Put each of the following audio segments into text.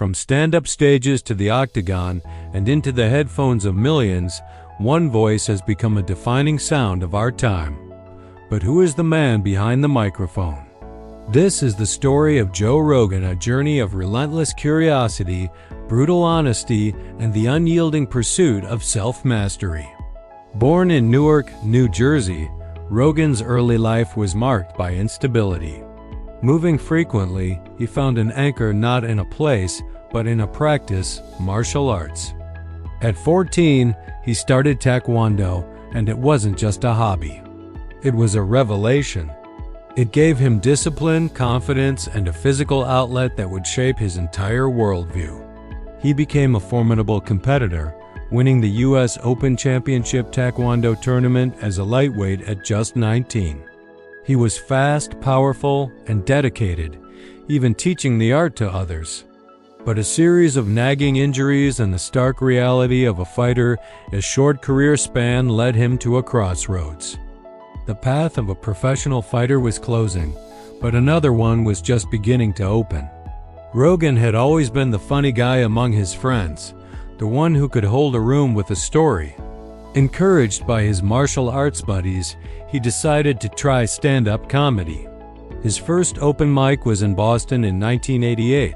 From stand-up stages to the octagon and into the headphones of millions, one voice has become a defining sound of our time. But who is the man behind the microphone? This is the story of Joe Rogan, a journey of relentless curiosity, brutal honesty, and the unyielding pursuit of self-mastery. Born in Newark, New Jersey, Rogan's early life was marked by instability. Moving frequently, he found an anchor not in a place, but in a practice, martial arts. At 14, he started Taekwondo, and it wasn't just a hobby. It was a revelation. It gave him discipline, confidence, and a physical outlet that would shape his entire worldview. He became a formidable competitor, winning the U.S. Open Championship Taekwondo tournament as a lightweight at just 19. He was fast, powerful, and dedicated, even teaching the art to others. But a series of nagging injuries and the stark reality of a fighter's short career span led him to a crossroads. The path of a professional fighter was closing, but another one was just beginning to open. Rogan had always been the funny guy among his friends, the one who could hold a room with a story. Encouraged by his martial arts buddies, he decided to try stand-up comedy. His first open mic was in Boston in 1988.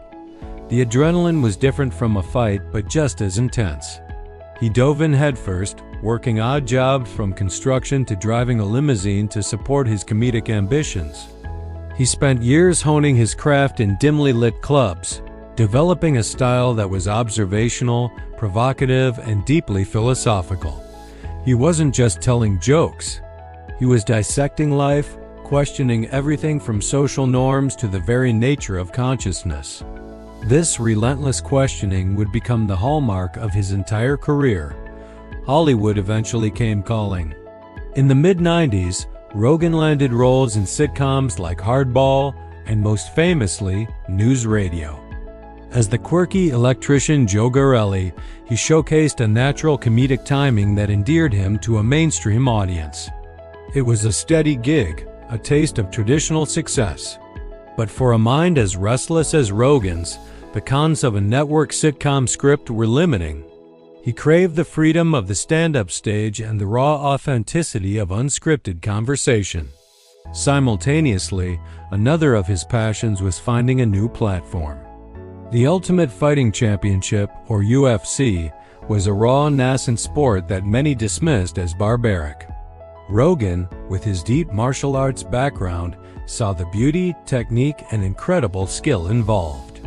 The adrenaline was different from a fight, but just as intense. He dove in headfirst, working odd jobs from construction to driving a limousine to support his comedic ambitions. He spent years honing his craft in dimly lit clubs, developing a style that was observational, provocative, and deeply philosophical. He wasn't just telling jokes. He was dissecting life, questioning everything from social norms to the very nature of consciousness. This relentless questioning would become the hallmark of his entire career. Hollywood eventually came calling. In the mid-90s, Rogan landed roles in sitcoms like Hardball and, most famously, News Radio. As the quirky electrician Joe Garelli, he showcased a natural comedic timing that endeared him to a mainstream audience. It was a steady gig, a taste of traditional success. But for a mind as restless as Rogan's, the cons of a network sitcom script were limiting. He craved the freedom of the stand-up stage and the raw authenticity of unscripted conversation. Simultaneously, another of his passions was finding a new platform. The Ultimate Fighting Championship, or UFC, was a raw, nascent sport that many dismissed as barbaric. Rogan, with his deep martial arts background, saw the beauty, technique, and incredible skill involved.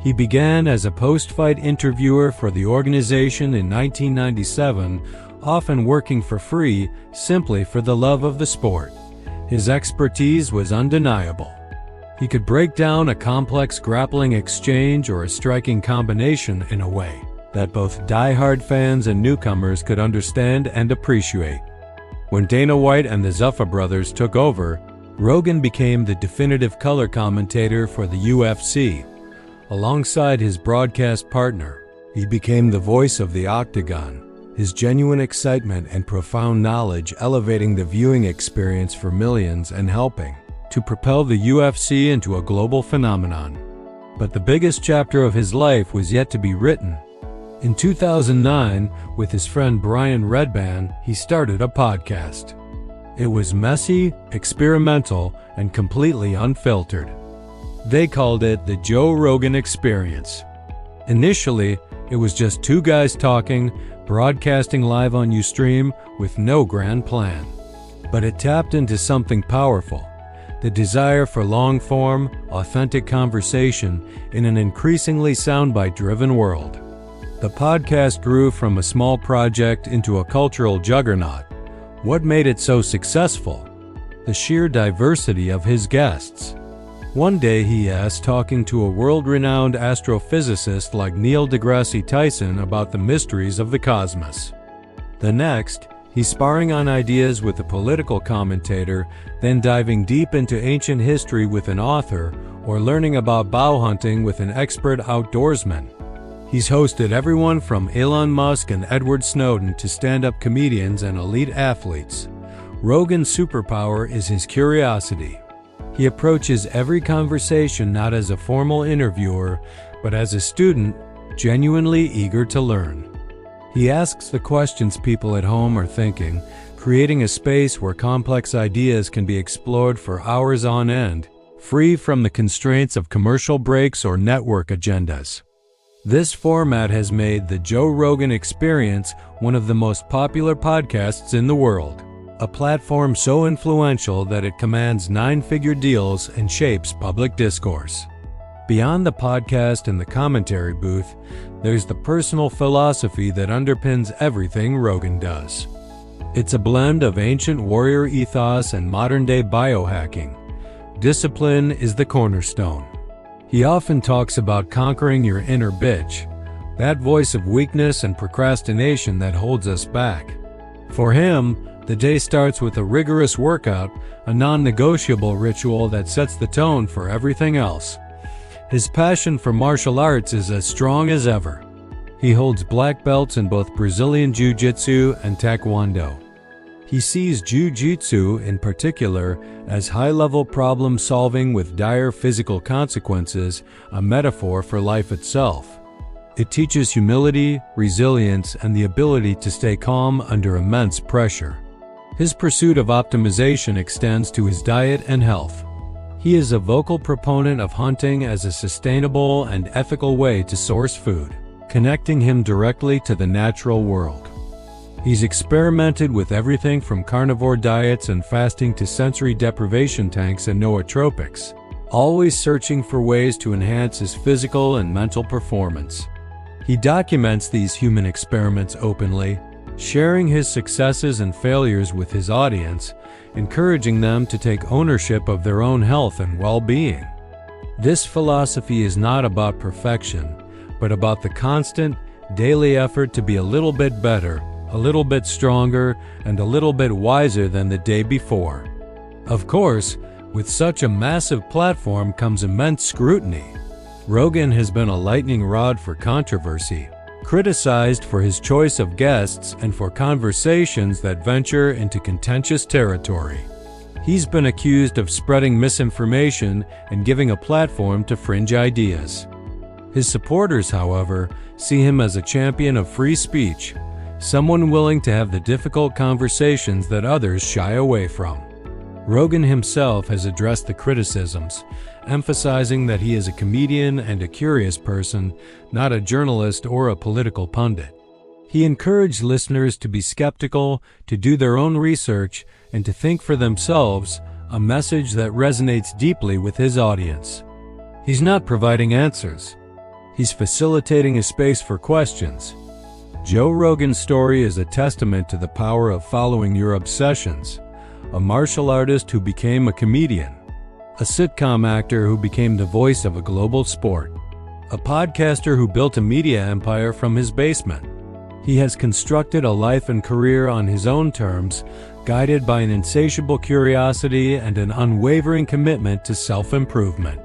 He began as a post-fight interviewer for the organization in 1997, often working for free simply for the love of the sport. His expertise was undeniable. He could break down a complex grappling exchange or a striking combination in a way that both die-hard fans and newcomers could understand and appreciate. When Dana White and the Zuffa brothers took over, Rogan became the definitive color commentator for the UFC. Alongside his broadcast partner, he became the voice of the octagon, his genuine excitement and profound knowledge elevating the viewing experience for millions and helping to propel the UFC into a global phenomenon. But the biggest chapter of his life was yet to be written. In 2009, with his friend Brian Redban, he started a podcast. It was messy, experimental, and completely unfiltered. They called it the Joe Rogan Experience. Initially, it was just two guys talking, broadcasting live on Ustream with no grand plan. But it tapped into something powerful, the desire for long-form, authentic conversation in an increasingly soundbite-driven world. The podcast grew from a small project into a cultural juggernaut. What made it so successful? The sheer diversity of his guests. One day he asked talking to a world-renowned astrophysicist like Neil deGrasse Tyson about the mysteries of the cosmos. The next, he's sparring on ideas with a political commentator, then diving deep into ancient history with an author, or learning about bow hunting with an expert outdoorsman. He's hosted everyone from Elon Musk and Edward Snowden to stand-up comedians and elite athletes. Rogan's superpower is his curiosity. He approaches every conversation not as a formal interviewer, but as a student, genuinely eager to learn. He asks the questions people at home are thinking, creating a space where complex ideas can be explored for hours on end, free from the constraints of commercial breaks or network agendas. This format has made the Joe Rogan Experience one of the most popular podcasts in the world, a platform so influential that it commands nine-figure deals and shapes public discourse. Beyond the podcast and the commentary booth, there's the personal philosophy that underpins everything Rogan does. It's a blend of ancient warrior ethos and modern-day biohacking. Discipline is the cornerstone. He often talks about conquering your inner bitch, that voice of weakness and procrastination that holds us back. For him, the day starts with a rigorous workout, a non-negotiable ritual that sets the tone for everything else. His passion for martial arts is as strong as ever. He holds black belts in both Brazilian Jiu-Jitsu and Taekwondo. He sees Jiu-Jitsu in particular as high-level problem-solving with dire physical consequences, a metaphor for life itself. It teaches humility, resilience, and the ability to stay calm under immense pressure. His pursuit of optimization extends to his diet and health. He is a vocal proponent of hunting as a sustainable and ethical way to source food, connecting him directly to the natural world. He's experimented with everything from carnivore diets and fasting to sensory deprivation tanks and nootropics, always searching for ways to enhance his physical and mental performance. He documents these human experiments openly, sharing his successes and failures with his audience, encouraging them to take ownership of their own health and well-being. This philosophy is not about perfection, but about the constant, daily effort to be a little bit better, a little bit stronger, and a little bit wiser than the day before. Of course, with such a massive platform comes immense scrutiny. Rogan has been a lightning rod for controversy, criticized for his choice of guests and for conversations that venture into contentious territory. He's been accused of spreading misinformation and giving a platform to fringe ideas. His supporters, however, see him as a champion of free speech, someone willing to have the difficult conversations that others shy away from. Rogan himself has addressed the criticisms, emphasizing that he is a comedian and a curious person, not a journalist or a political pundit. He encouraged listeners to be skeptical, to do their own research, and to think for themselves, a message that resonates deeply with his audience. He's not providing answers. He's facilitating a space for questions. Joe Rogan's story is a testament to the power of following your obsessions. A martial artist who became a comedian, a sitcom actor who became the voice of a global sport, a podcaster who built a media empire from his basement. He has constructed a life and career on his own terms, guided by an insatiable curiosity and an unwavering commitment to self-improvement.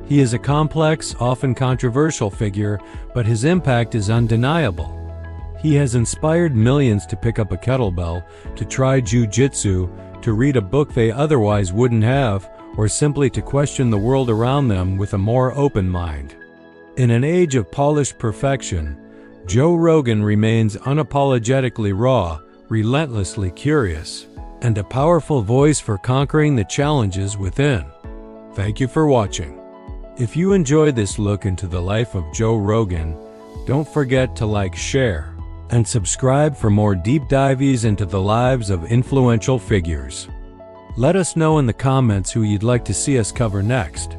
He is a complex, often controversial figure, but his impact is undeniable. He has inspired millions to pick up a kettlebell, to try jiu-jitsu, to read a book they otherwise wouldn't have, or simply to question the world around them with a more open mind. In an age of polished perfection, Joe Rogan remains unapologetically raw, relentlessly curious, and a powerful voice for conquering the challenges within. Thank you for watching. If you enjoyed this look into the life of Joe Rogan, don't forget to like, share, and subscribe for more deep dives into the lives of influential figures. Let us know in the comments who you'd like to see us cover next.